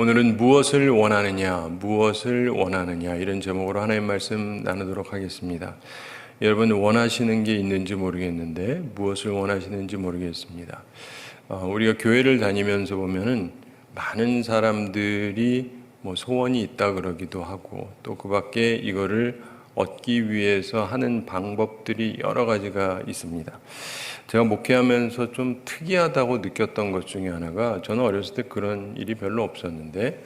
오늘은 무엇을 원하느냐, 무엇을 원하느냐 이런 제목으로 하나님 말씀 나누도록 하겠습니다. 여러분 원하시는 게 있는지 모르겠는데 무엇을 원하시는지 모르겠습니다. 우리가 교회를 다니면서 보면은 많은 사람들이 소원이 있다 그러기도 하고 또 그 밖에 이거를 얻기 위해서 하는 방법들이 여러 가지가 있습니다. 제가 목회하면서 좀 특이하다고 느꼈던 것 중에 하나가, 저는 어렸을 때 그런 일이 별로 없었는데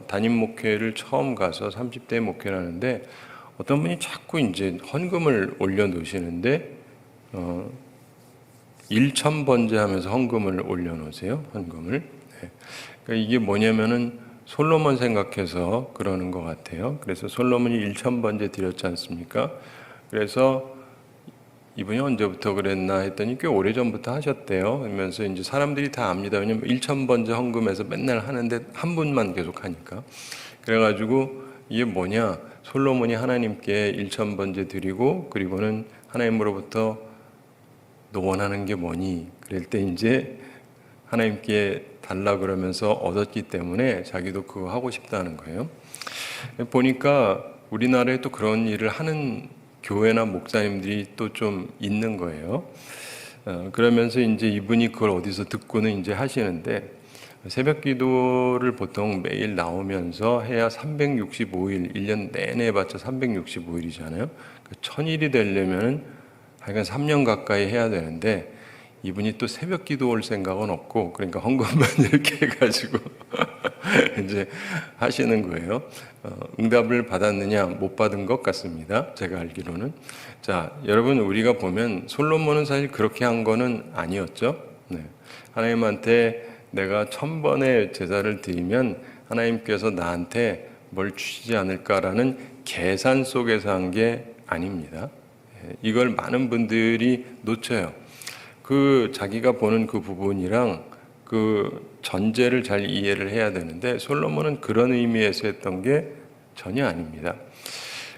담임 목회를 처음 가서 30대 목회를 하는데 어떤 분이 자꾸 이제 헌금을 올려놓으시는데 1,000번째 하면서 헌금을 올려놓으세요. 헌금을. 네. 그러니까 이게 뭐냐면은 솔로몬 생각해서 그러는 것 같아요. 그래서 솔로몬이 1,000번째 드렸지 않습니까? 그래서 이분이 언제부터 그랬나 했더니 꽤 오래전부터 하셨대요. 그러면서 이제 사람들이 다 압니다. 왜냐면 1,000번째 헌금해서 맨날 하는데 한 분만 계속 하니까. 그래가지고 이게 뭐냐? 솔로몬이 하나님께 1,000번째 드리고 그리고는 하나님으로부터 너 원하는 게 뭐니? 그럴 때 이제 하나님께 달라 그러면서 얻었기 때문에 자기도 그거 하고 싶다는 거예요. 보니까 우리나라에 또 그런 일을 하는 교회나 목사님들이 또 좀 있는 거예요. 그러면서 이제 이분이 그걸 어디서 듣고는 이제 하시는데, 새벽 기도를 보통 매일 나오면서 해야 365일, 1년 내내 해봤자 365일이잖아요. 1000일이 되려면 하여간 3년 가까이 해야 되는데, 이분이 또 새벽 기도 올 생각은 없고, 그러니까 헌금만 이렇게 해가지고 이제 하시는 거예요. 응답을 받았느냐 못 받은 것 같습니다. 제가 알기로는. 자, 여러분, 우리가 보면 솔로몬은 사실 그렇게 한 거는 아니었죠. 네. 하나님한테 내가 1000번의 제사를 드리면 하나님께서 나한테 뭘 주시지 않을까라는 계산 속에서 한 게 아닙니다. 이걸 많은 분들이 놓쳐요. 자기가 보는 그 부분이랑 그 전제를 잘 이해를 해야 되는데, 솔로몬은 그런 의미에서 했던 게 전혀 아닙니다.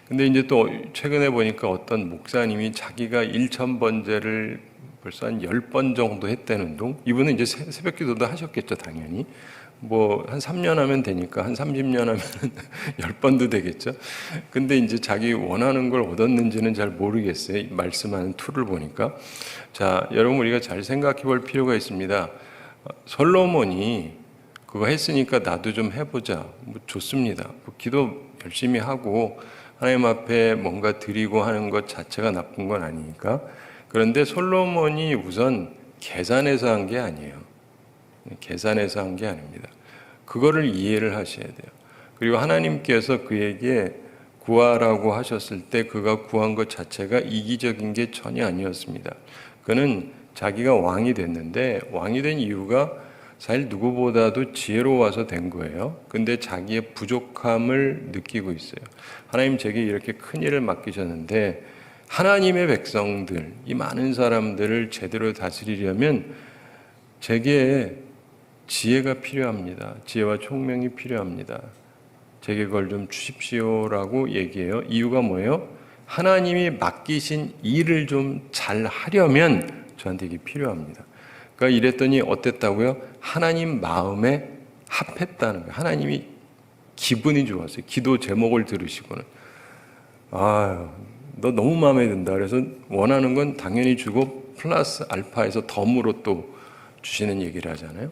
근데 이제 또 최근에 보니까 어떤 목사님이 자기가 1,000번제를 벌써 한 10번 정도 했다는 둥. 이분은 이제 새벽 기도도 하셨겠죠, 당연히. 한 3년 하면 되니까 한 30년 하면 10번도 되겠죠. 근데 이제 자기 원하는 걸 얻었는지는 잘 모르겠어요. 말씀하는 툴을 보니까. 자, 여러분, 우리가 잘 생각해 볼 필요가 있습니다. 솔로몬이 그거 했으니까 나도 좀 해보자. 좋습니다. 기도 열심히 하고 하나님 앞에 뭔가 드리고 하는 것 자체가 나쁜 건 아니니까. 그런데 솔로몬이 우선 계산해서 한 게 아니에요. 계산해서 한 게 아닙니다. 그거를 이해를 하셔야 돼요. 그리고 하나님께서 그에게 구하라고 하셨을 때 그가 구한 것 자체가 이기적인 게 전혀 아니었습니다. 그는 자기가 왕이 됐는데, 왕이 된 이유가 사실 누구보다도 지혜로워서 된 거예요. 근데 자기의 부족함을 느끼고 있어요. 하나님, 제게 이렇게 큰 일을 맡기셨는데 하나님의 백성들, 이 많은 사람들을 제대로 다스리려면 제게 지혜가 필요합니다. 지혜와 총명이 필요합니다. 제게 그걸 좀 주십시오라고 얘기해요. 이유가 뭐예요? 하나님이 맡기신 일을 좀 잘 하려면 저한테 이게 필요합니다. 그러니까 이랬더니 어땠다고요? 하나님 마음에 합했다는 거예요. 하나님이 기분이 좋았어요. 기도 제목을 들으시고는. 너 너무 마음에 든다. 그래서 원하는 건 당연히 주고 플러스 알파에서 덤으로 또 주시는 얘기를 하잖아요.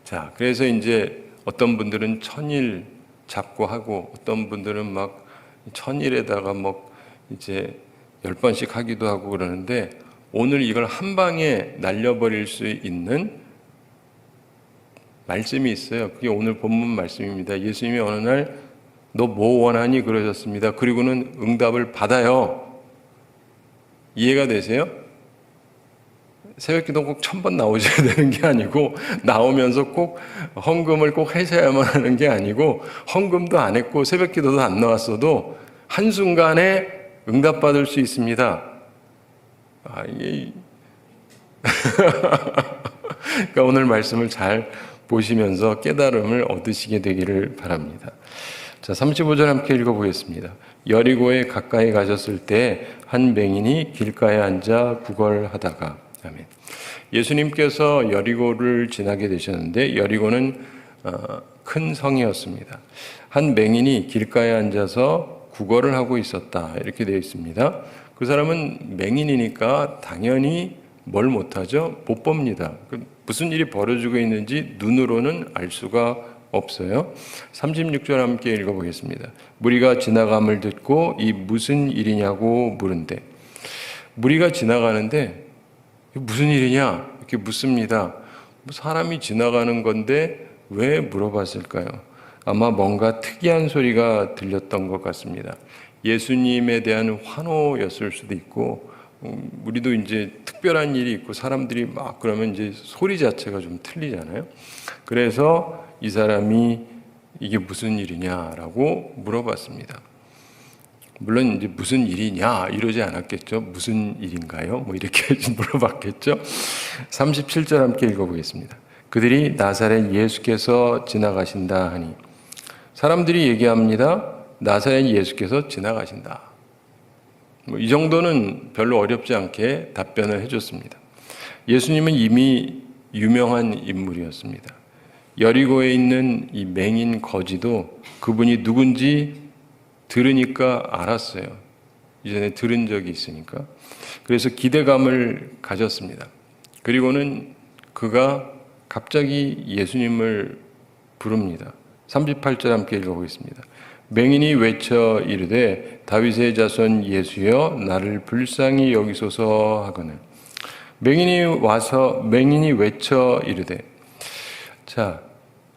자, 그래서 이제 어떤 분들은 1000일 잡고 하고, 어떤 분들은 막 1000일에다가 이제 10번씩 하기도 하고 그러는데, 오늘 이걸 한 방에 날려버릴 수 있는 말씀이 있어요. 그게 오늘 본문 말씀입니다. 예수님이 어느 날 너 뭐 원하니 그러셨습니다. 그리고는 응답을 받아요. 이해가 되세요? 새벽기도 꼭 1000번 나오셔야 되는 게 아니고, 나오면서 꼭 헌금을 꼭 하셔야만 하는 게 아니고, 헌금도 안 했고 새벽기도도 안 나왔어도 한순간에 응답받을 수 있습니다. 이게 그러니까 오늘 말씀을 잘 보시면서 깨달음을 얻으시게 되기를 바랍니다. 자, 35절 함께 읽어보겠습니다. 여리고에 가까이 가셨을 때 한 맹인이 길가에 앉아 구걸하다가. 아멘. 예수님께서 여리고를 지나게 되셨는데, 여리고는 큰 성이었습니다. 한 맹인이 길가에 앉아서 구걸을 하고 있었다 이렇게 되어 있습니다. 그 사람은 맹인이니까 당연히 뭘 못하죠? 못 봅니다. 무슨 일이 벌어지고 있는지 눈으로는 알 수가 없어요. 36절 함께 읽어보겠습니다. 무리가 지나감을 듣고 이 무슨 일이냐고 물은데, 무리가 지나가는데 무슨 일이냐 이렇게 묻습니다. 사람이 지나가는 건데 왜 물어봤을까요? 아마 뭔가 특이한 소리가 들렸던 것 같습니다. 예수님에 대한 환호였을 수도 있고, 우리도 이제 특별한 일이 있고 사람들이 막 그러면 이제 소리 자체가 좀 틀리잖아요. 그래서 이 사람이 이게 무슨 일이냐라고 물어봤습니다. 물론 이제 무슨 일이냐 이러지 않았겠죠. 무슨 일인가요? 뭐 이렇게 물어봤겠죠. 37절 함께 읽어보겠습니다. 그들이 나사렛 예수께서 지나가신다 하니, 사람들이 얘기합니다. 나사렛 예수께서 지나가신다. 이 정도는 별로 어렵지 않게 답변을 해줬습니다. 예수님은 이미 유명한 인물이었습니다. 여리고에 있는 이 맹인 거지도 그분이 누군지 들으니까 알았어요. 이전에 들은 적이 있으니까. 그래서 기대감을 가졌습니다. 그리고는 그가 갑자기 예수님을 부릅니다. 38절 함께 읽어보겠습니다. 맹인이 외쳐 이르되 다윗의 자손 예수여 나를 불쌍히 여기소서 하거늘. 맹인이 외쳐 이르되, 자,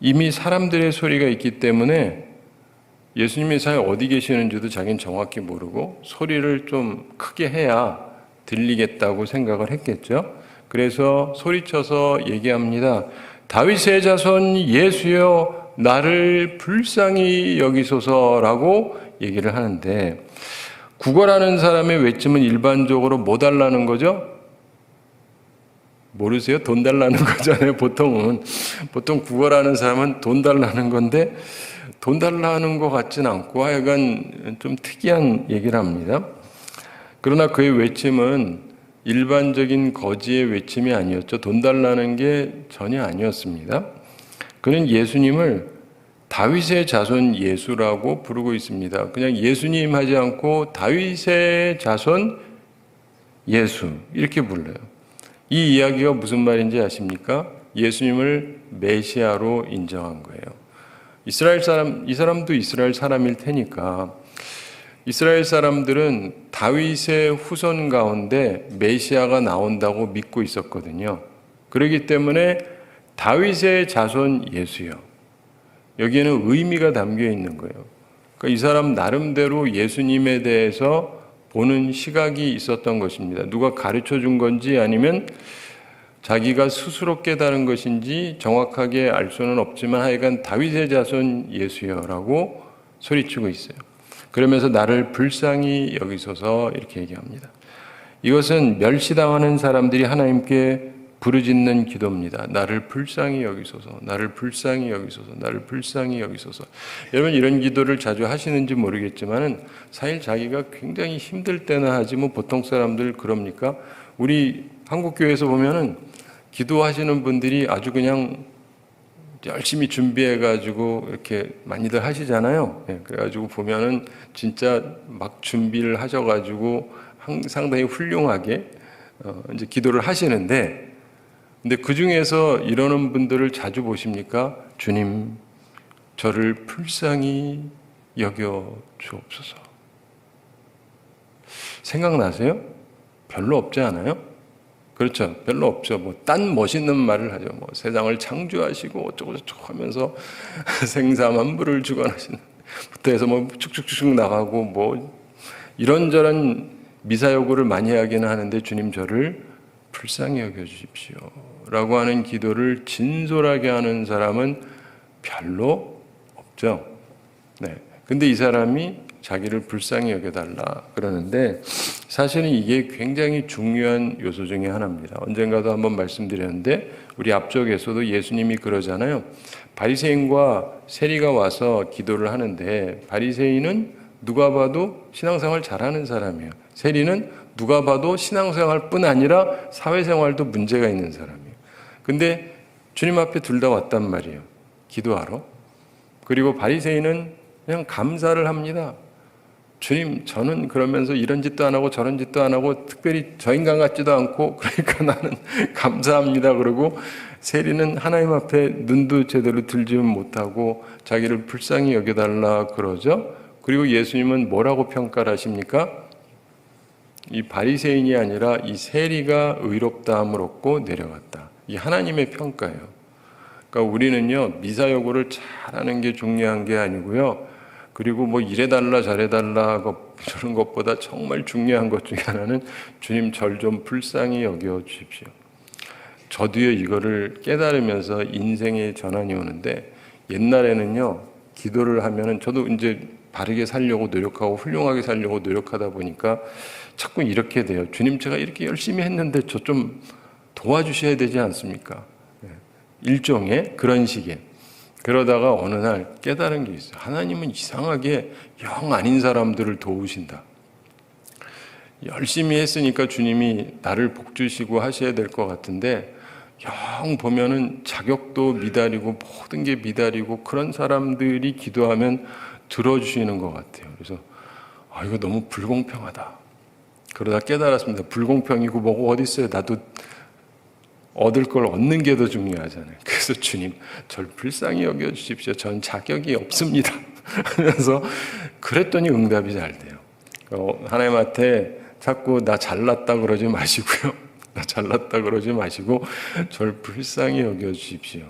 이미 사람들의 소리가 있기 때문에 예수님이 사회 어디 계시는지도 자기는 정확히 모르고 소리를 좀 크게 해야 들리겠다고 생각을 했겠죠. 그래서 소리쳐서 얘기합니다. 다윗의 자손 예수여 나를 불쌍히 여기소서라고 얘기를 하는데, 구걸하는 사람의 외침은 일반적으로 뭐 달라는 거죠? 모르세요? 돈 달라는 거잖아요. 보통 구걸하는 사람은 돈 달라는 건데 돈 달라는 것 같진 않고 하여간 좀 특이한 얘기를 합니다. 그러나 그의 외침은 일반적인 거지의 외침이 아니었죠. 돈 달라는 게 전혀 아니었습니다. 그는 예수님을 다윗의 자손 예수라고 부르고 있습니다. 그냥 예수님 하지 않고 다윗의 자손 예수 이렇게 불러요. 이 이야기가 무슨 말인지 아십니까? 예수님을 메시아로 인정한 거예요. 이 사람도 이스라엘 사람일 테니까 이스라엘 사람들은 다윗의 후손 가운데 메시아가 나온다고 믿고 있었거든요. 그렇기 때문에 다윗의 자손 예수요. 여기에는 의미가 담겨 있는 거예요. 그러니까 이 사람 나름대로 예수님에 대해서 보는 시각이 있었던 것입니다. 누가 가르쳐 준 건지 아니면 자기가 스스로 깨달은 것인지 정확하게 알 수는 없지만 하여간 다윗의 자손 예수여라고 소리치고 있어요. 그러면서 나를 불쌍히 여기소서 이렇게 얘기합니다. 이것은 멸시당하는 사람들이 하나님께 부르짖는 기도입니다. 나를 불쌍히 여기소서, 나를 불쌍히 여기소서, 나를 불쌍히 여기소서. 여러분 이런 기도를 자주 하시는지 모르겠지만은 사실 자기가 굉장히 힘들 때나 하지 뭐 보통 사람들 그럽니까? 우리 한국교회에서 보면은 기도하시는 분들이 아주 그냥 열심히 준비해가지고 이렇게 많이들 하시잖아요. 그래가지고 보면은 진짜 막 준비를 하셔가지고 상당히 훌륭하게 이제 기도를 하시는데, 근데 그 중에서 이러는 분들을 자주 보십니까? 주님, 저를 불쌍히 여겨 주옵소서. 생각나세요? 별로 없지 않아요? 그렇죠. 별로 없죠. 뭐, 딴 멋있는 말을 하죠. 뭐, 세상을 창조하시고 어쩌고저쩌고 하면서 생사만물을 주관하시는, 부터 해서 뭐, 축축축축 나가고 뭐, 이런저런 미사여구를 많이 하기는 하는데, 주님 저를 불쌍히 여겨주십시오. 라고 하는 기도를 진솔하게 하는 사람은 별로 없죠. 네. 근데 이 사람이 자기를 불쌍히 여겨달라 그러는데 사실은 이게 굉장히 중요한 요소 중에 하나입니다. 언젠가도 한번 말씀드렸는데 우리 앞쪽에서도 예수님이 그러잖아요. 바리새인과 세리가 와서 기도를 하는데 바리새인은 누가 봐도 신앙생활 잘하는 사람이에요. 세리는 누가 봐도 신앙생활뿐 아니라 사회생활도 문제가 있는 사람이에요. 근데 주님 앞에 둘 다 왔단 말이에요. 기도하러. 그리고 바리새인은 그냥 감사를 합니다. 주님, 저는 그러면서 이런 짓도 안 하고 저런 짓도 안 하고 특별히 저 인간 같지도 않고 그러니까 나는 감사합니다. 그러고 세리는 하나님 앞에 눈도 제대로 들지 못하고 자기를 불쌍히 여겨달라 그러죠. 그리고 예수님은 뭐라고 평가를 하십니까? 이 바리새인이 아니라 이 세리가 의롭다함을 얻고 내려갔다. 이 하나님의 평가예요. 그러니까 우리는요, 미사여구를 잘하는 게 중요한 게 아니고요. 그리고 뭐 이래달라 저래달라 저런 것보다 정말 중요한 것 중에 하나는 주님 절 좀 불쌍히 여겨 주십시오. 저도요 이거를 깨달으면서 인생의 전환이 오는데, 옛날에는요 기도를 하면은 저도 이제 바르게 살려고 노력하고 훌륭하게 살려고 노력하다 보니까 자꾸 이렇게 돼요. 주님, 제가 이렇게 열심히 했는데 저 좀 도와주셔야 되지 않습니까? 일종의 그런 식의. 그러다가 어느 날 깨달은 게 있어요. 하나님은 이상하게 영 아닌 사람들을 도우신다. 열심히 했으니까 주님이 나를 복주시고 하셔야 될 것 같은데, 영 보면은 자격도 미달이고 모든 게 미달이고 그런 사람들이 기도하면 들어주시는 것 같아요. 그래서 이거 너무 불공평하다. 그러다 깨달았습니다. 불공평이고 뭐가 어디 있어요. 나도 얻을 걸 얻는 게 더 중요하잖아요. 그래서 주님, 절 불쌍히 여겨주십시오. 전 자격이 없습니다. 하면서 그랬더니 응답이 잘 돼요. 하나님한테 자꾸 나 잘났다 그러지 마시고요. 나 잘났다 그러지 마시고 절 불쌍히 여겨주십시오.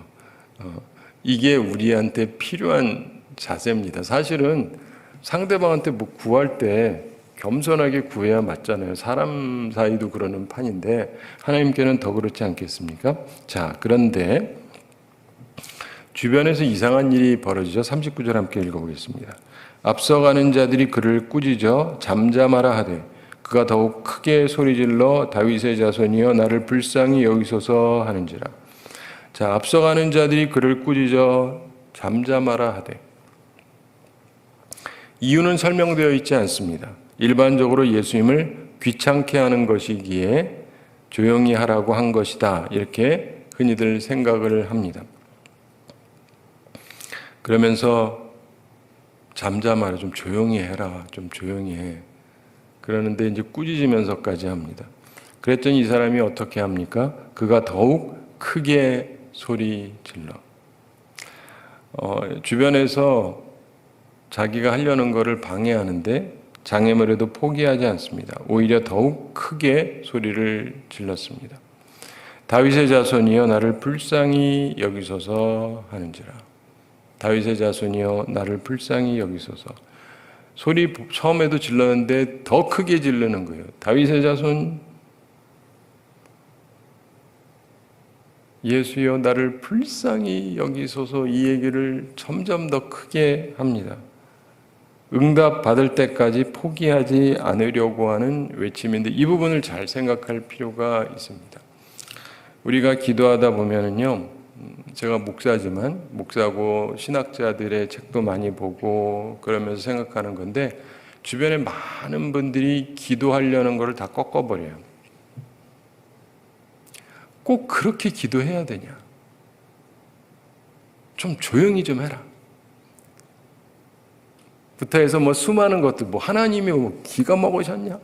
이게 우리한테 필요한 자세입니다. 사실은 상대방한테 뭐 구할 때 겸손하게 구해야 맞잖아요. 사람 사이도 그러는 판인데 하나님께는 더 그렇지 않겠습니까? 자, 그런데 주변에서 이상한 일이 벌어지죠. 39절 함께 읽어보겠습니다. 앞서가는 자들이 그를 꾸짖어 잠잠하라 하되 그가 더욱 크게 소리질러 다윗의 자손이여 나를 불쌍히 여기소서 하는지라. 자, 앞서가는 자들이 그를 꾸짖어 잠잠하라 하되, 이유는 설명되어 있지 않습니다. 일반적으로 예수님을 귀찮게 하는 것이기에 조용히 하라고 한 것이다, 이렇게 흔히들 생각을 합니다. 그러면서 잠잠하라, 좀 조용히 해라, 좀 조용히 해. 그러는데 이제 꾸짖으면서까지 합니다. 그랬더니 이 사람이 어떻게 합니까? 그가 더욱 크게 소리 질러. 주변에서 자기가 하려는 것을 방해하는데 장애물에도 포기하지 않습니다. 오히려 더욱 크게 소리를 질렀습니다. 다윗의 자손이여 나를 불쌍히 여기소서 하는지라. 다윗의 자손이여 나를 불쌍히 여기소서. 소리 처음에도 질렀는데 더 크게 지르는 거예요. 다윗의 자손 예수여 나를 불쌍히 여기소서, 이 얘기를 점점 더 크게 합니다. 응답 받을 때까지 포기하지 않으려고 하는 외침인데 이 부분을 잘 생각할 필요가 있습니다. 우리가 기도하다 보면은요, 제가 목사지만 목사고 신학자들의 책도 많이 보고 그러면서 생각하는 건데, 주변에 많은 분들이 기도하려는 것을 다 꺾어버려요. 꼭 그렇게 기도해야 되냐? 좀 조용히 좀 해라. 부터 해서 뭐 수많은 것들, 뭐 하나님이 뭐 기가 먹으셨냐?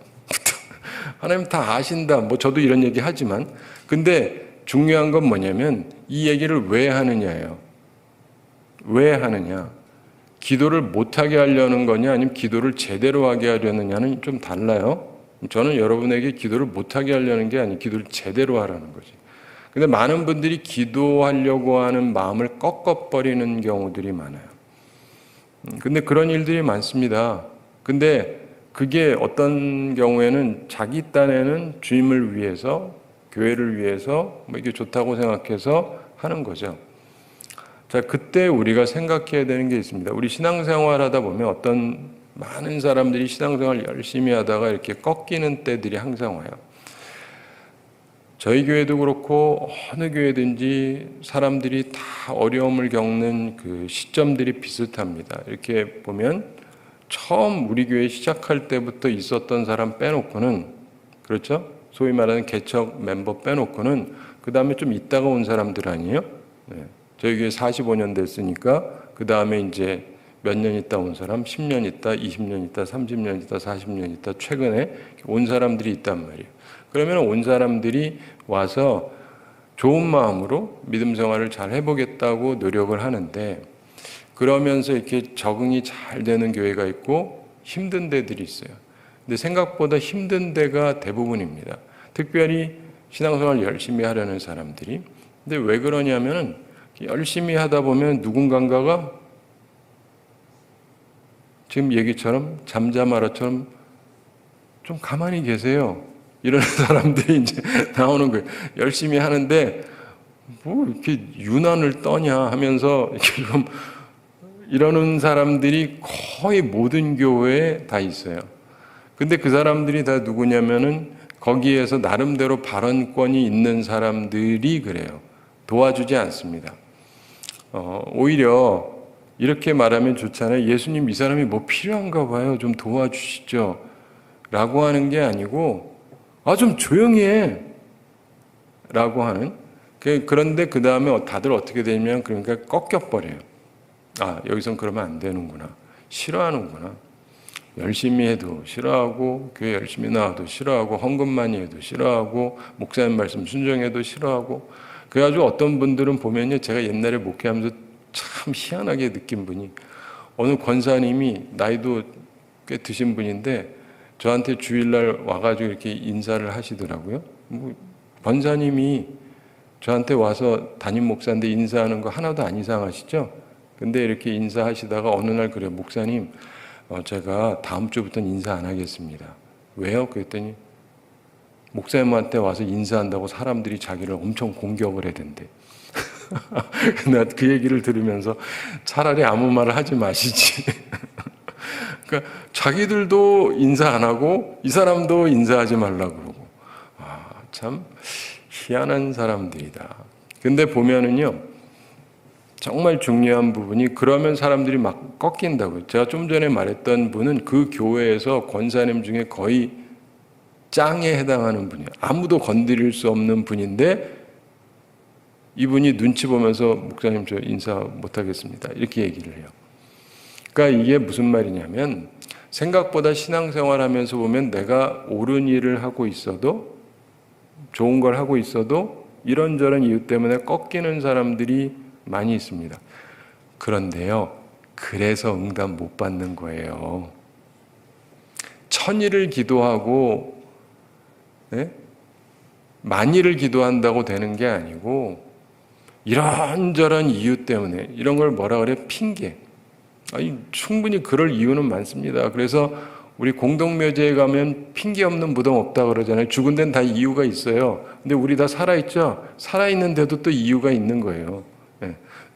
하나님 다 아신다. 뭐 저도 이런 얘기 하지만, 근데 중요한 건 뭐냐면 이 얘기를 왜 하느냐예요. 왜 하느냐? 기도를 못하게 하려는 거냐, 아니면 기도를 제대로 하게 하려느냐는 좀 달라요. 저는 여러분에게 기도를 못하게 하려는 게 아니고 기도를 제대로 하라는 거지. 근데 많은 분들이 기도하려고 하는 마음을 꺾어버리는 경우들이 많아요. 근데 그런 일들이 많습니다. 근데 그게 어떤 경우에는 자기 딴에는 주님을 위해서, 교회를 위해서 뭐 이게 좋다고 생각해서 하는 거죠. 자, 그때 우리가 생각해야 되는 게 있습니다. 우리 신앙생활 하다 보면 어떤 많은 사람들이 신앙생활 열심히 하다가 이렇게 꺾이는 때들이 항상 와요. 저희 교회도 그렇고 어느 교회든지 사람들이 다 어려움을 겪는 그 시점들이 비슷합니다. 이렇게 보면 처음 우리 교회 시작할 때부터 있었던 사람 빼놓고는, 그렇죠? 소위 말하는 개척 멤버 빼놓고는 그 다음에 좀 있다가 온 사람들 아니에요? 네. 저희 교회 45년 됐으니까 그 다음에 이제 몇 년 있다 온 사람, 10년 있다, 20년 있다, 30년 있다, 40년 있다, 최근에 온 사람들이 있단 말이에요. 그러면 온 사람들이 와서 좋은 마음으로 믿음 생활을 잘 해보겠다고 노력을 하는데, 그러면서 이렇게 적응이 잘 되는 교회가 있고 힘든 데들이 있어요. 근데 생각보다 힘든 데가 대부분입니다. 특별히 신앙생활 열심히 하려는 사람들이. 근데 왜 그러냐면은 열심히 하다 보면 누군가가 지금 얘기처럼 잠잠하라처럼 좀 가만히 계세요. 이런 사람들이 이제 나오는 거예요. 열심히 하는데 뭐 이렇게 유난을 떠냐 하면서 이렇게 좀 이러는 사람들이 거의 모든 교회에 다 있어요. 근데 그 사람들이 다 누구냐면은 거기에서 나름대로 발언권이 있는 사람들이 그래요. 도와주지 않습니다. 오히려 이렇게 말하면 좋잖아요. 예수님, 이 사람이 뭐 필요한가 봐요. 좀 도와주시죠. 라고 하는 게 아니고, 좀 조용히 해. 라고 하는. 그런데 그 다음에 다들 어떻게 되냐면, 그러니까 꺾여버려요. 여기선 그러면 안 되는구나. 싫어하는구나. 열심히 해도 싫어하고, 교회 열심히 나와도 싫어하고, 헌금 많이 해도 싫어하고, 목사님 말씀 순종해도 싫어하고. 그래가지고 어떤 분들은 보면요, 제가 옛날에 목회하면서 참 희한하게 느낀 분이, 어느 권사님이 나이도 꽤 드신 분인데 저한테 주일날 와가지고 이렇게 인사를 하시더라고요. 권사님이 저한테 와서 담임 목사인데 인사하는 거 하나도 안 이상하시죠? 근데 이렇게 인사하시다가 어느 날 그래요. 목사님, 제가 다음 주부터는 인사 안 하겠습니다. 왜요? 그랬더니 목사님한테 와서 인사한다고 사람들이 자기를 엄청 공격을 해댄대. 나 그 얘기를 들으면서 차라리 아무 말을 하지 마시지. 그러니까 자기들도 인사 안 하고 이 사람도 인사하지 말라고 그러고. 참 희한한 사람들이다. 근데 보면은요, 정말 중요한 부분이, 그러면 사람들이 막 꺾인다고요. 제가 좀 전에 말했던 분은 그 교회에서 권사님 중에 거의 짱에 해당하는 분이에요. 아무도 건드릴 수 없는 분인데 이분이 눈치 보면서 목사님 저 인사 못하겠습니다. 이렇게 얘기를 해요. 그러니까 이게 무슨 말이냐면, 생각보다 신앙생활 하면서 보면 내가 옳은 일을 하고 있어도, 좋은 걸 하고 있어도 이런저런 이유 때문에 꺾이는 사람들이 많이 있습니다. 그런데요, 그래서 응답 못 받는 거예요. 천일을 기도하고 만일을 기도한다고 되는 게 아니고, 이런저런 이유 때문에, 이런 걸 뭐라 그래? 핑계. 충분히 그럴 이유는 많습니다. 그래서 우리 공동묘지에 가면 핑계 없는 무덤 없다 그러잖아요. 죽은 데는 다 이유가 있어요. 근데 우리 다 살아있죠? 살아있는데도 또 이유가 있는 거예요.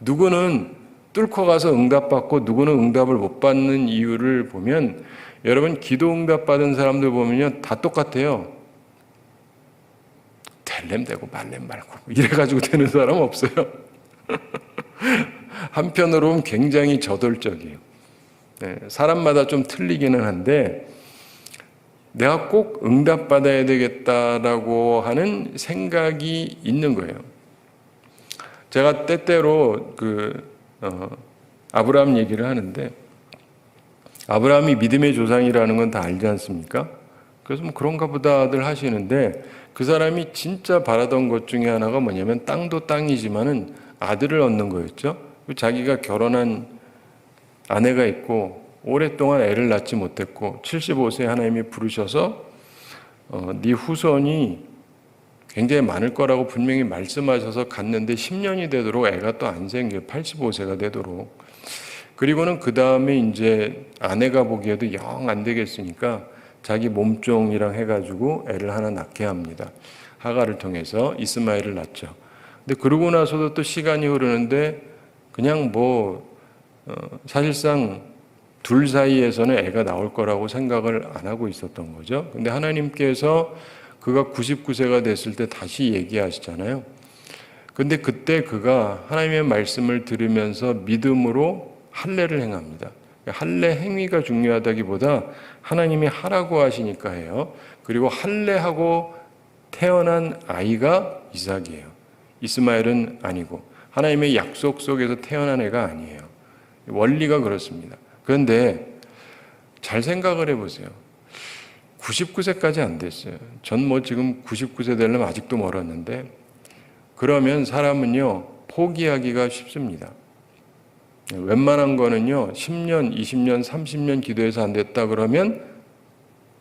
누구는 뚫고 가서 응답받고 누구는 응답을 못 받는 이유를 보면, 여러분 기도 응답 받은 사람들 보면요, 다 똑같아요. 될렘 되고 말렘 말고 이래가지고 되는 사람 없어요. 한편으로는 굉장히 저돌적이에요. 사람마다 좀 틀리기는 한데, 내가 꼭 응답받아야 되겠다라고 하는 생각이 있는 거예요. 제가 때때로 아브라함 얘기를 하는데, 아브라함이 믿음의 조상이라는 건 다 알지 않습니까? 그래서 뭐 그런가 보다들 하시는데, 그 사람이 진짜 바라던 것 중에 하나가 뭐냐면, 땅도 땅이지만은 아들을 얻는 거였죠. 자기가 결혼한 아내가 있고 오랫동안 애를 낳지 못했고 75세에 하나님이 부르셔서 네 후손이 굉장히 많을 거라고 분명히 말씀하셔서 갔는데 10년이 되도록 애가 또 안 생겨요. 85세가 되도록. 그리고는 그 다음에 이제 아내가 보기에도 영 안 되겠으니까 자기 몸종이랑 해가지고 애를 하나 낳게 합니다. 하가를 통해서 이스마엘을 낳죠. 근데 그러고 나서도 또 시간이 흐르는데 그냥 사실상 둘 사이에서는 애가 나올 거라고 생각을 안 하고 있었던 거죠. 근데 하나님께서 그가 99세가 됐을 때 다시 얘기하시잖아요. 근데 그때 그가 하나님의 말씀을 들으면서 믿음으로 할례를 행합니다. 할례 행위가 중요하다기보다 하나님이 하라고 하시니까 해요. 그리고 할례하고 태어난 아이가 이삭이에요. 이스마엘은 아니고. 하나님의 약속 속에서 태어난 애가 아니에요. 원리가 그렇습니다. 그런데 잘 생각을 해보세요. 99세까지 안 됐어요. 전 뭐 지금 99세 되려면 아직도 멀었는데, 그러면 사람은요, 포기하기가 쉽습니다. 웬만한 거는요, 10년, 20년, 30년 기도해서 안 됐다 그러면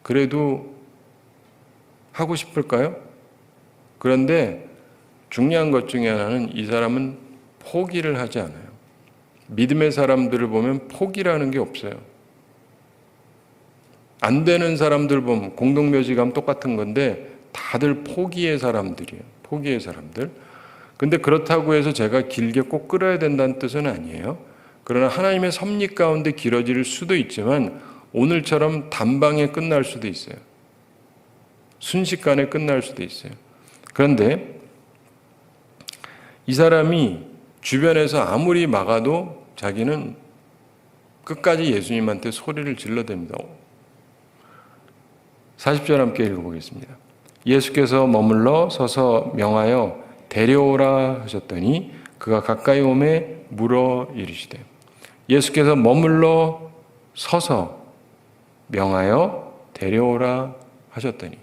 그래도 하고 싶을까요? 그런데 중요한 것 중에 하나는 이 사람은 포기를 하지 않아요. 믿음의 사람들을 보면 포기라는 게 없어요. 안 되는 사람들 보면 공동묘지감 똑같은 건데 다들 포기의 사람들이에요. 포기의 사람들. 근데 그렇다고 해서 제가 길게 꼭 끌어야 된다는 뜻은 아니에요. 그러나 하나님의 섭리 가운데 길어질 수도 있지만 오늘처럼 단방에 끝날 수도 있어요. 순식간에 끝날 수도 있어요. 그런데 이 사람이 주변에서 아무리 막아도 자기는 끝까지 예수님한테 소리를 질러댑니다. 40절 함께 읽어보겠습니다. 예수께서 머물러 서서 명하여 데려오라 하셨더니 그가 가까이 오매 물어 이르시되. 예수께서 머물러 서서 명하여 데려오라 하셨더니,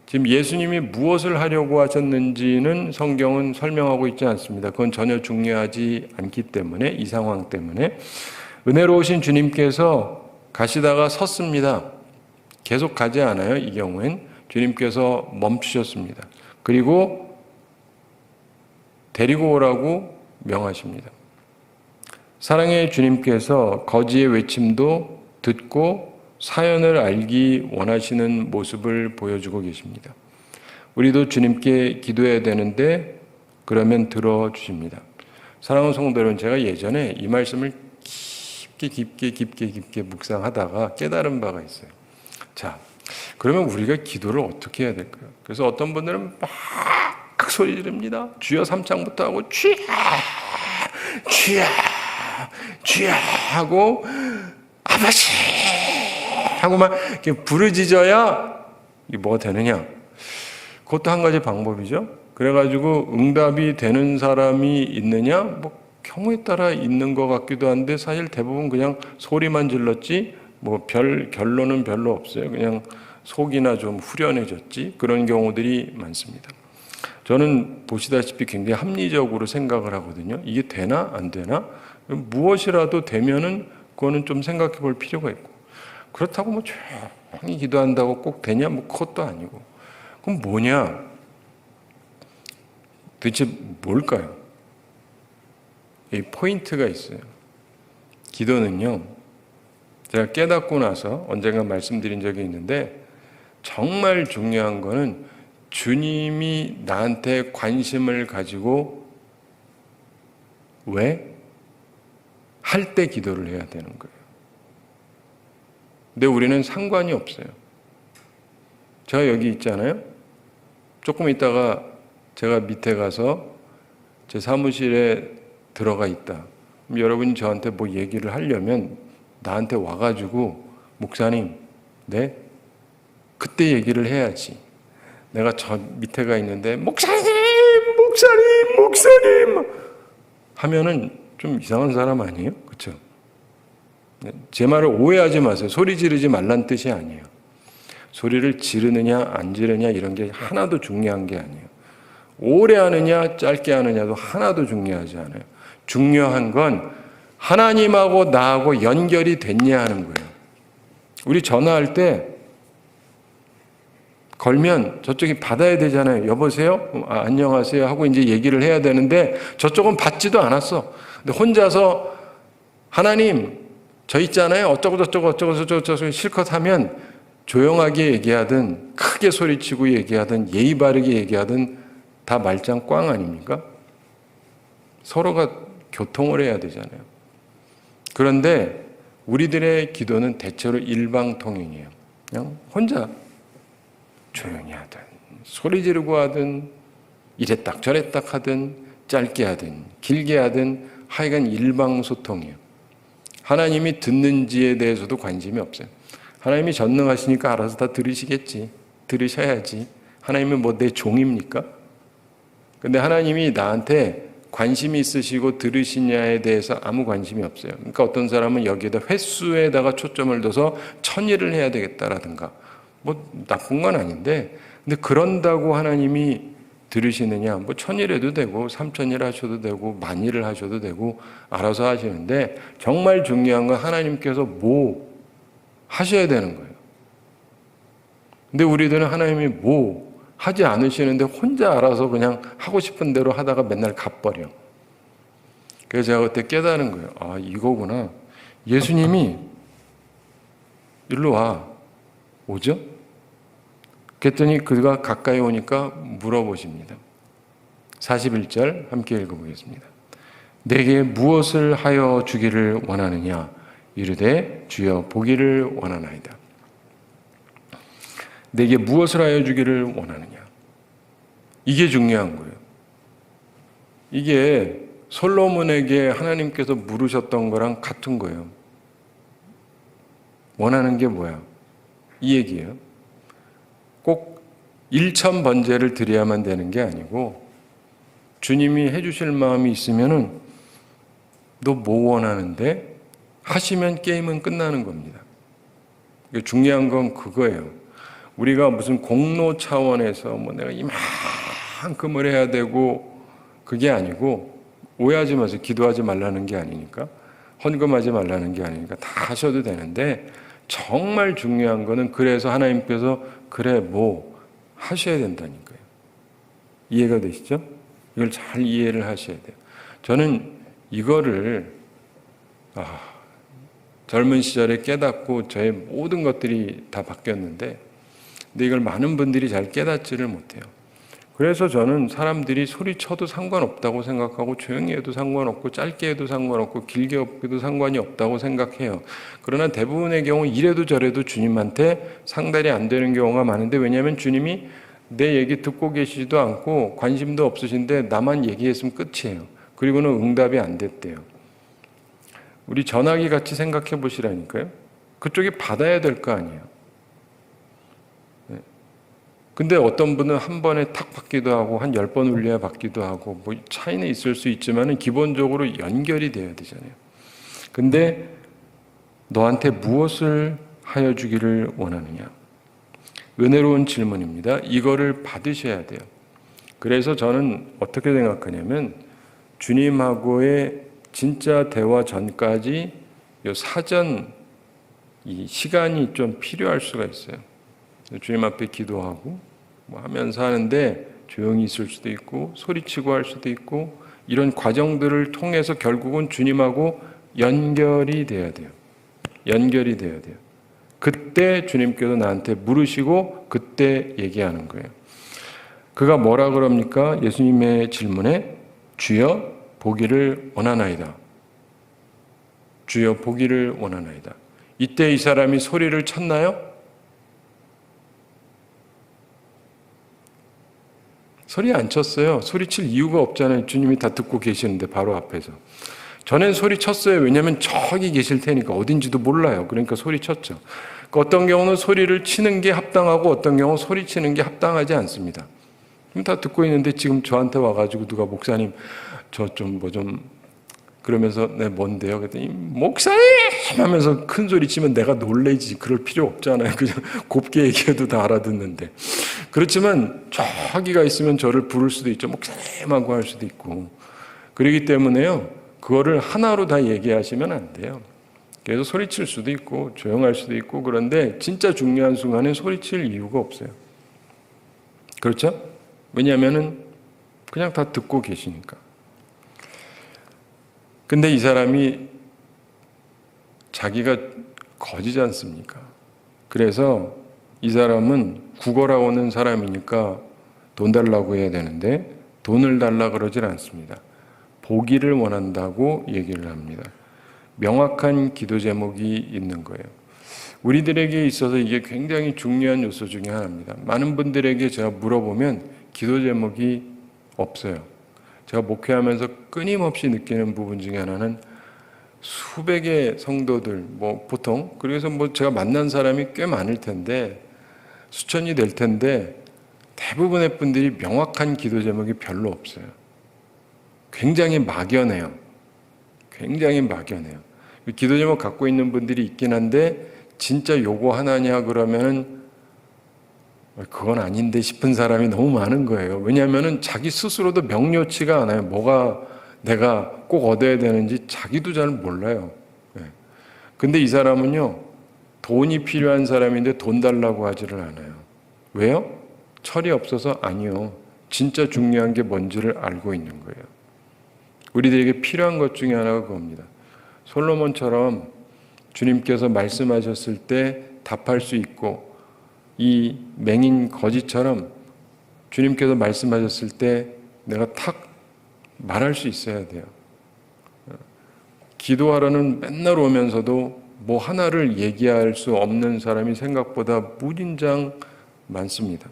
지금 예수님이 무엇을 하려고 하셨는지는 성경은 설명하고 있지 않습니다. 그건 전혀 중요하지 않기 때문에, 이 상황 때문에. 은혜로우신 주님께서 가시다가 섰습니다. 계속 가지 않아요. 이 경우엔 주님께서 멈추셨습니다. 그리고 데리고 오라고 명하십니다. 사랑의 주님께서 거지의 외침도 듣고 사연을 알기 원하시는 모습을 보여주고 계십니다. 우리도 주님께 기도해야 되는데 그러면 들어주십니다. 사랑하는 성도 여러분, 제가 예전에 이 말씀을 깊게 묵상하다가 깨달은 바가 있어요. 자, 그러면 우리가 기도를 어떻게 해야 될까요? 그래서 어떤 분들은 막 소리 지릅니다. 주여 삼창부터 하고 주여 하고 아버지 하고 막 이렇게 부르짖어야 이게 뭐가 되느냐? 그것도 한 가지 방법이죠. 그래가지고 응답이 되는 사람이 있느냐? 뭐 경우에 따라 있는 것 같기도 한데 사실 대부분 그냥 소리만 질렀지 뭐 결론은 별로 없어요. 그냥 속이나 좀 후련해졌지, 그런 경우들이 많습니다. 저는 보시다시피 굉장히 합리적으로 생각을 하거든요. 이게 되나 안 되나? 무엇이라도 되면은 그거는 좀 생각해 볼 필요가 있고, 그렇다고 뭐 조용히 기도한다고 꼭 되냐? 뭐 그것도 아니고. 그럼 뭐냐? 도대체 뭘까요? 이 포인트가 있어요. 기도는요, 제가 깨닫고 나서 언젠가 말씀드린 적이 있는데, 정말 중요한 거는 주님이 나한테 관심을 가지고 왜? 할 때 기도를 해야 되는 거예요. 근데 우리는 상관이 없어요. 제가 여기 있잖아요. 조금 있다가 제가 밑에 가서 제 사무실에 들어가 있다. 여러분이 저한테 뭐 얘기를 하려면 나한테 와가지고 목사님, 네? 그때 얘기를 해야지. 내가 저 밑에 가 있는데 목사님 하면은 좀 이상한 사람 아니에요? 그렇죠? 제 말을 오해하지 마세요. 소리 지르지 말란 뜻이 아니에요. 소리를 지르느냐 안 지르느냐 이런 게 하나도 중요한 게 아니에요. 오래 하느냐 짧게 하느냐도 하나도 중요하지 않아요. 중요한 건 하나님하고 나하고 연결이 됐냐 하는 거예요. 우리 전화할 때 걸면 저쪽이 받아야 되잖아요. 여보세요? 안녕하세요? 하고 이제 얘기를 해야 되는데 저쪽은 받지도 않았어. 근데 혼자서 하나님, 저 있잖아요. 어쩌고 실컷 하면 조용하게 얘기하든 크게 소리치고 얘기하든 예의 바르게 얘기하든 다 말짱 꽝 아닙니까? 서로가 교통을 해야 되잖아요. 그런데 우리들의 기도는 대체로 일방통행이에요. 그냥 혼자 조용히 하든 소리 지르고 하든 이랬딱 저랬딱 하든 짧게 하든 길게 하든 하여간 일방소통이에요. 하나님이 듣는지에 대해서도 관심이 없어요. 하나님이 전능하시니까 알아서 다 들으시겠지. 들으셔야지. 하나님은 뭐 내 종입니까? 근데 하나님이 나한테 관심이 있으시고 들으시냐에 대해서 아무 관심이 없어요. 그러니까 어떤 사람은 여기에다 횟수에다가 초점을 둬서 1000일을 해야 되겠다라든가, 뭐 나쁜 건 아닌데, 근데 그런다고 하나님이 들으시느냐? 뭐 1000일 해도 되고 3000일 하셔도 되고 10,000일을 하셔도 되고 알아서 하시는데, 정말 중요한 건 하나님께서 뭐 하셔야 되는 거예요. 근데 우리들은 하나님이 뭐 하지 않으시는데 혼자 알아서 그냥 하고 싶은 대로 하다가 맨날 갚버려. 그래서 제가 그때 깨달은 거예요. 아, 이거구나. 예수님이 일로 와. 오죠? 그랬더니 그가 가까이 오니까 물어보십니다. 41절 함께 읽어보겠습니다. 내게 무엇을 하여 주기를 원하느냐? 이르되 주여 보기를 원하나이다. 내게 무엇을 하여 주기를 원하느냐? 이게 중요한 거예요. 이게 솔로몬에게 하나님께서 물으셨던 거랑 같은 거예요. 원하는 게 뭐야? 이 얘기예요. 꼭 1000번제를 드려야만 되는 게 아니고, 주님이 해주실 마음이 있으면은 너 뭐 원하는데? 하시면 게임은 끝나는 겁니다. 중요한 건 그거예요. 우리가 무슨 공로 차원에서 뭐 내가 이만큼을 해야 되고, 그게 아니고, 오해하지 마세요. 기도하지 말라는 게 아니니까, 헌금하지 말라는 게 아니니까 다 하셔도 되는데, 정말 중요한 거는 그래서 하나님께서 그래 뭐 하셔야 된다니까요. 이해가 되시죠? 이걸 잘 이해를 하셔야 돼요. 저는 이거를 젊은 시절에 깨닫고 저의 모든 것들이 다 바뀌었는데, 근데 이걸 많은 분들이 잘 깨닫지를 못해요. 그래서 저는 사람들이 소리쳐도 상관없다고 생각하고, 조용히 해도 상관없고, 짧게 해도 상관없고, 길게 해도 상관이 없다고 생각해요. 그러나 대부분의 경우 이래도 저래도 주님한테 상달이 안 되는 경우가 많은데, 왜냐하면 주님이 내 얘기 듣고 계시지도 않고 관심도 없으신데 나만 얘기했으면 끝이에요. 그리고는 응답이 안 됐대요. 우리 전화기 같이 생각해 보시라니까요. 그쪽이 받아야 될 거 아니에요. 근데 어떤 분은 한 번에 탁 받기도 하고 한 10번 울려야 받기도 하고, 뭐 차이는 있을 수 있지만 기본적으로 연결이 돼야 되잖아요. 근데 너한테 무엇을 하여 주기를 원하느냐? 은혜로운 질문입니다. 이거를 받으셔야 돼요. 그래서 저는 어떻게 생각하냐면, 주님하고의 진짜 대화 전까지 요 사전 이 시간이 좀 필요할 수가 있어요. 주님 앞에 기도하고 뭐 하면서 하는데 조용히 있을 수도 있고 소리치고 할 수도 있고, 이런 과정들을 통해서 결국은 주님하고 연결이 돼야 돼요. 연결이 돼야 돼요. 그때 주님께서 나한테 물으시고 그때 얘기하는 거예요. 그가 뭐라 그럽니까? 예수님의 질문에 주여 보기를 원하나이다. 주여 보기를 원하나이다. 이때 이 사람이 소리를 쳤나요? 소리 안 쳤어요. 소리칠 이유가 없잖아요. 주님이 다 듣고 계시는데 바로 앞에서. 전엔 소리 쳤어요. 왜냐하면 저기 계실 테니까 어딘지도 몰라요. 그러니까 소리 쳤죠. 어떤 경우는 소리를 치는 게 합당하고 어떤 경우는 소리 치는 게 합당하지 않습니다. 다 듣고 있는데 지금 저한테 와가지고 누가 목사님 저 좀 뭐 좀 그러면서 네 뭔데요? 그랬더니 목사님 하면서 큰 소리 치면 내가 놀래지. 그럴 필요 없잖아요. 그냥 곱게 얘기해도 다 알아듣는데. 그렇지만 저기가 있으면 저를 부를 수도 있죠. 목사님하고 할 수도 있고. 그렇기 때문에요. 그거를 하나로 다 얘기하시면 안 돼요. 그래서 소리칠 수도 있고 조용할 수도 있고, 그런데 진짜 중요한 순간에 소리칠 이유가 없어요. 그렇죠? 왜냐하면은 그냥 다 듣고 계시니까. 근데 이 사람이 자기가 거지지 않습니까? 그래서 이 사람은 구걸하고는 사람이니까 돈 달라고 해야 되는데 돈을 달라 그러질 않습니다. 보기를 원한다고 얘기를 합니다. 명확한 기도 제목이 있는 거예요. 우리들에게 있어서 이게 굉장히 중요한 요소 중에 하나입니다. 많은 분들에게 제가 물어보면 기도 제목이 없어요. 제가 목회하면서 끊임없이 느끼는 부분 중에 하나는 수백의 성도들, 뭐 보통, 그래서 뭐 제가 만난 사람이 꽤 많을 텐데, 수천이 될 텐데, 대부분의 분들이 명확한 기도 제목이 별로 없어요. 굉장히 막연해요. 굉장히 막연해요. 기도 제목 갖고 있는 분들이 있긴 한데 진짜 요거 하나냐 그러면은 그건 아닌데 싶은 사람이 너무 많은 거예요. 왜냐하면은 자기 스스로도 명료치가 않아요. 뭐가 내가 꼭 얻어야 되는지 자기도 잘 몰라요. 근데 이 사람은요, 돈이 필요한 사람인데 돈 달라고 하지를 않아요. 왜요? 철이 없어서? 아니요. 진짜 중요한 게 뭔지를 알고 있는 거예요. 우리들에게 필요한 것 중에 하나가 그겁니다. 솔로몬처럼 주님께서 말씀하셨을 때 답할 수 있고, 이 맹인 거지처럼 주님께서 말씀하셨을 때 내가 탁 말할 수 있어야 돼요. 기도하러는 맨날 오면서도 뭐 하나를 얘기할 수 없는 사람이 생각보다 무진장 많습니다.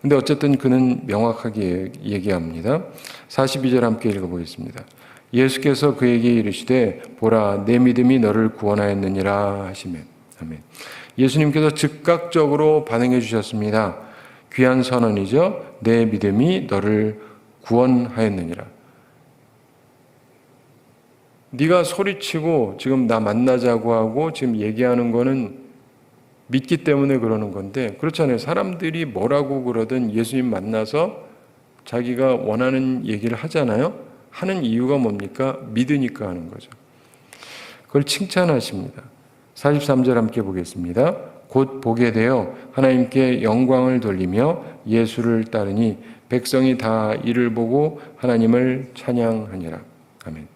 근데 어쨌든 그는 명확하게 얘기합니다. 42절 함께 읽어보겠습니다. 예수께서 그에게 이르시되 보라 내 믿음이 너를 구원하였느니라 하시매. 아멘. 예수님께서 즉각적으로 반응해 주셨습니다. 귀한 선언이죠. 내 믿음이 너를 구원하였느니라. 네가 소리치고 지금 나 만나자고 하고 지금 얘기하는 거는 믿기 때문에 그러는 건데 그렇잖아요. 사람들이 뭐라고 그러든 예수님 만나서 자기가 원하는 얘기를 하잖아요. 하는 이유가 뭡니까? 믿으니까 하는 거죠. 그걸 칭찬하십니다. 43절 함께 보겠습니다. 곧 보게 되어 하나님께 영광을 돌리며 예수를 따르니 백성이 다 이를 보고 하나님을 찬양하니라. 아멘.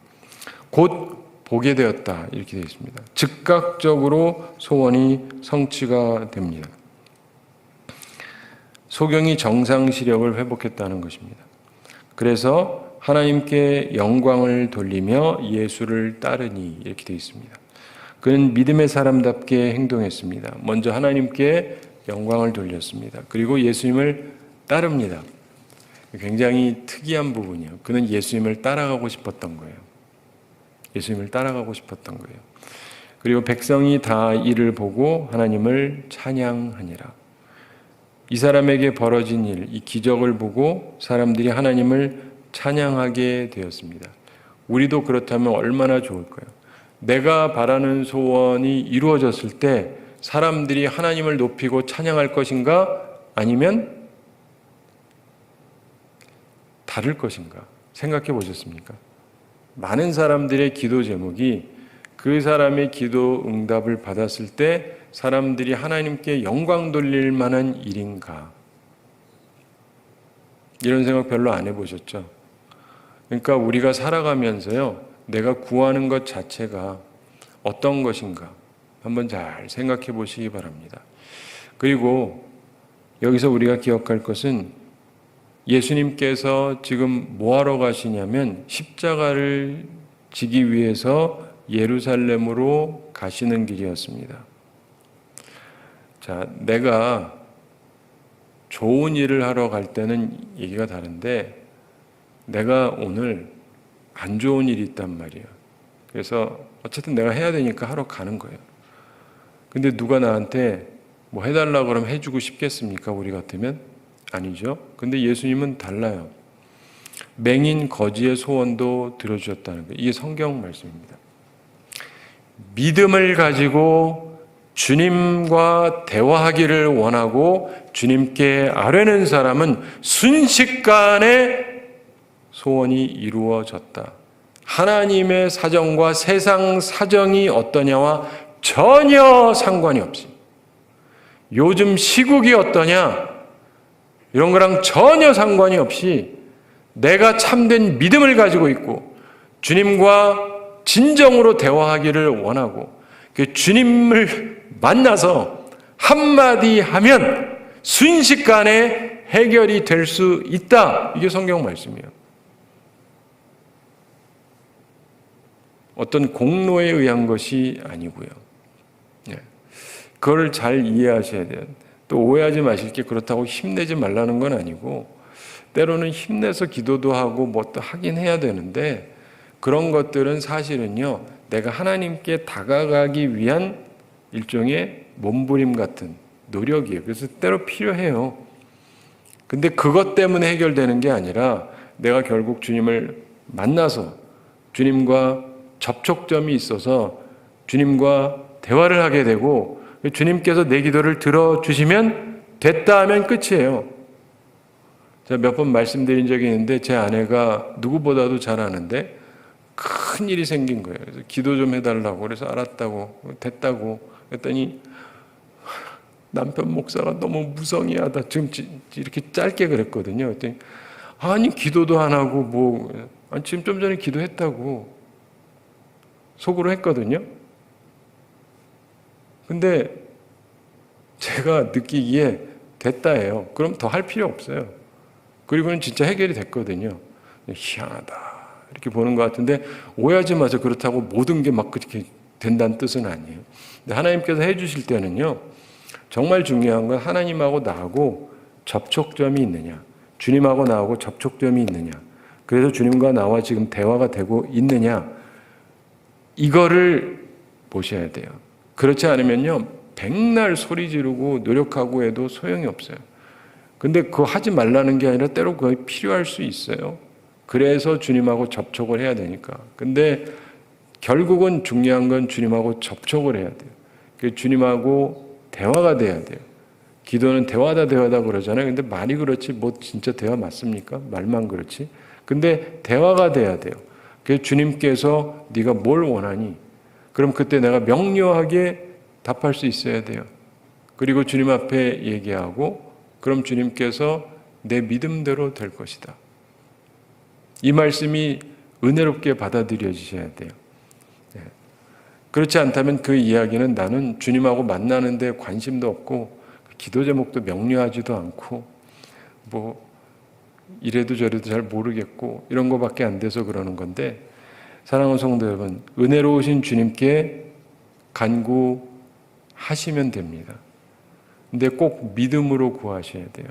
곧 보게 되었다 이렇게 되어 있습니다. 즉각적으로 소원이 성취가 됩니다. 소경이 정상 시력을 회복했다는 것입니다. 그래서 하나님께 영광을 돌리며 예수를 따르니 이렇게 되어 있습니다. 그는 믿음의 사람답게 행동했습니다. 먼저 하나님께 영광을 돌렸습니다. 그리고 예수님을 따릅니다. 굉장히 특이한 부분이에요. 그는 예수님을 따라가고 싶었던 거예요. 예수님을 따라가고 싶었던 거예요. 그리고 백성이 다 이를 보고 하나님을 찬양하니라. 이 사람에게 벌어진 일, 이 기적을 보고 사람들이 하나님을 찬양하게 되었습니다. 우리도 그렇다면 얼마나 좋을까요? 내가 바라는 소원이 이루어졌을 때 사람들이 하나님을 높이고 찬양할 것인가? 아니면 다를 것인가? 생각해 보셨습니까? 많은 사람들의 기도 제목이 그 사람의 기도 응답을 받았을 때 사람들이 하나님께 영광 돌릴 만한 일인가? 이런 생각 별로 안 해보셨죠? 그러니까 우리가 살아가면서요, 내가 구하는 것 자체가 어떤 것인가? 한번 잘 생각해 보시기 바랍니다. 그리고 여기서 우리가 기억할 것은 예수님께서 지금 뭐하러 가시냐면 십자가를 지기 위해서 예루살렘으로 가시는 길이었습니다. 자, 내가 좋은 일을 하러 갈 때는 얘기가 다른데 내가 오늘 안 좋은 일이 있단 말이에요. 그래서 어쨌든 내가 해야 되니까 하러 가는 거예요. 근데 누가 나한테 뭐 해달라고 그러면 해주고 싶겠습니까? 우리 같으면? 아니죠. 근데 예수님은 달라요. 맹인 거지의 소원도 들어주셨다는 거예요. 이게 성경 말씀입니다. 믿음을 가지고 주님과 대화하기를 원하고 주님께 아뢰는 사람은 순식간에 소원이 이루어졌다. 하나님의 사정과 세상 사정이 어떠냐와 전혀 상관이 없이 요즘 시국이 어떠냐 이런 거랑 전혀 상관이 없이 내가 참된 믿음을 가지고 있고 주님과 진정으로 대화하기를 원하고 주님을 만나서 한마디 하면 순식간에 해결이 될 수 있다. 이게 성경 말씀이에요. 어떤 공로에 의한 것이 아니고요. 그걸 잘 이해하셔야 돼요. 또 오해하지 마실 게 그렇다고 힘내지 말라는 건 아니고 때로는 힘내서 기도도 하고 뭐 또 하긴 해야 되는데 그런 것들은 사실은요 내가 하나님께 다가가기 위한 일종의 몸부림 같은 노력이에요. 그래서 때로 필요해요. 근데 그것 때문에 해결되는 게 아니라 내가 결국 주님을 만나서 주님과 접촉점이 있어서 주님과 대화를 하게 되고 주님께서 내 기도를 들어주시면 됐다 하면 끝이에요. 제가 몇 번 말씀드린 적이 있는데 제 아내가 누구보다도 잘 아는데 큰 일이 생긴 거예요. 그래서 기도 좀 해달라고 그래서 알았다고 됐다고 했더니 남편 목사가 너무 무성의하다. 지금 이렇게 짧게 그랬거든요. 그랬더니 아니 기도도 안 하고 아니 지금 좀 전에 기도했다고 속으로 했거든요. 근데 제가 느끼기에 됐다예요. 그럼 더 할 필요 없어요. 그리고는 진짜 해결이 됐거든요. 희한하다 이렇게 보는 것 같은데 오해하지 마세요. 그렇다고 모든 게 막 그렇게 된다는 뜻은 아니에요. 근데 하나님께서 해주실 때는요, 정말 중요한 건 하나님하고 나하고 접촉점이 있느냐, 주님하고 나하고 접촉점이 있느냐, 그래서 주님과 나와 지금 대화가 되고 있느냐, 이거를 보셔야 돼요. 그렇지 않으면요, 백날 소리 지르고 노력하고 해도 소용이 없어요. 근데 그거 하지 말라는 게 아니라 때로 그거 필요할 수 있어요. 그래서 주님하고 접촉을 해야 되니까. 근데 결국은 중요한 건 주님하고 접촉을 해야 돼요. 그 주님하고 대화가 돼야 돼요. 기도는 대화다 그러잖아요. 근데 말이 그렇지 뭐 진짜 대화 맞습니까? 말만 그렇지. 근데 대화가 돼야 돼요. 그래서 주님께서 네가 뭘 원하니? 그럼 그때 내가 명료하게 답할 수 있어야 돼요. 그리고 주님 앞에 얘기하고 그럼 주님께서 내 믿음대로 될 것이다. 이 말씀이 은혜롭게 받아들여지셔야 돼요. 그렇지 않다면 그 이야기는 나는 주님하고 만나는데 관심도 없고 기도 제목도 명료하지도 않고 뭐 이래도 저래도 잘 모르겠고 이런 거밖에 안 돼서 그러는 건데, 사랑하는 성도 여러분, 은혜로우신 주님께 간구하시면 됩니다. 근데 꼭 믿음으로 구하셔야 돼요.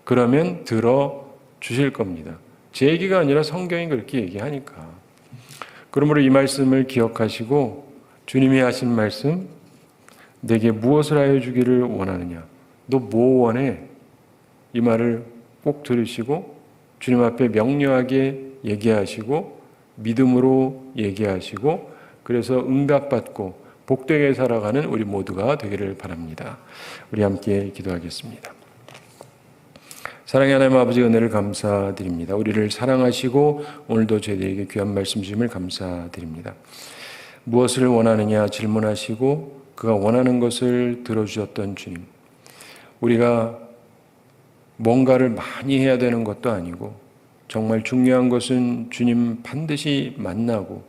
그러면 들어주실 겁니다. 제 얘기가 아니라 성경이 그렇게 얘기하니까. 그러므로 이 말씀을 기억하시고 주님이 하신 말씀, 내게 무엇을 하여 주기를 원하느냐, 너 뭐 원해? 이 말을 꼭 들으시고 주님 앞에 명료하게 얘기하시고 믿음으로 얘기하시고 그래서 응답받고 복되게 살아가는 우리 모두가 되기를 바랍니다. 우리 함께 기도하겠습니다. 사랑의 하나님 아버지, 은혜를 감사드립니다. 우리를 사랑하시고 오늘도 저희들에게 귀한 말씀 주심을 감사드립니다. 무엇을 원하느냐 질문하시고 그가 원하는 것을 들어주셨던 주님, 우리가 뭔가를 많이 해야 되는 것도 아니고 정말 중요한 것은 주님 반드시 만나고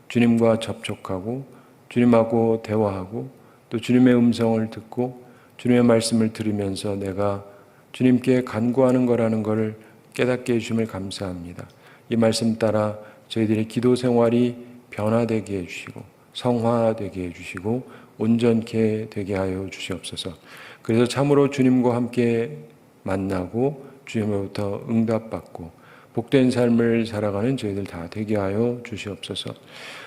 주님과 접촉하고 주님하고 대화하고 또 주님의 음성을 듣고 주님의 말씀을 들으면서 내가 주님께 간구하는 거라는 것을 깨닫게 해주심을 감사합니다. 이 말씀 따라 저희들의 기도 생활이 변화되게 해주시고 성화되게 해주시고 온전케 되게 하여 주시옵소서. 그래서 참으로 주님과 함께 만나고 주님으로부터 응답받고 복된 삶을 살아가는 저희들 다 되게 하여 주시옵소서.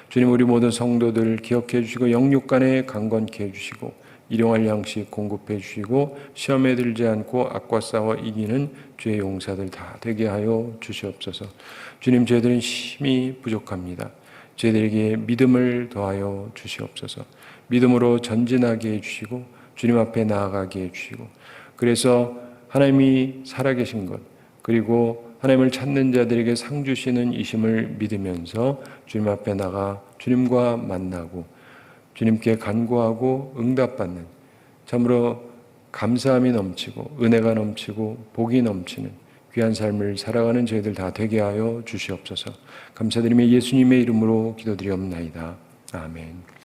주님, 우리 모든 성도들 기억해 주시고 영육간에 강건케 해주시고 일용할 양식 공급해 주시고 시험에 들지 않고 악과 싸워 이기는 주의 용사들 다 되게 하여 주시옵소서. 주님, 저희들은 힘이 부족합니다. 저희들에게 믿음을 더하여 주시옵소서. 믿음으로 전진하게 해주시고 주님 앞에 나아가게 해주시고 그래서 하나님이 살아계신 것 그리고 하나님을 찾는 자들에게 상 주시는 이심을 믿으면서 주님 앞에 나가 주님과 만나고 주님께 간구하고 응답받는 참으로 감사함이 넘치고 은혜가 넘치고 복이 넘치는 귀한 삶을 살아가는 저희들 다 되게 하여 주시옵소서. 감사드리며 예수님의 이름으로 기도드리옵나이다. 아멘.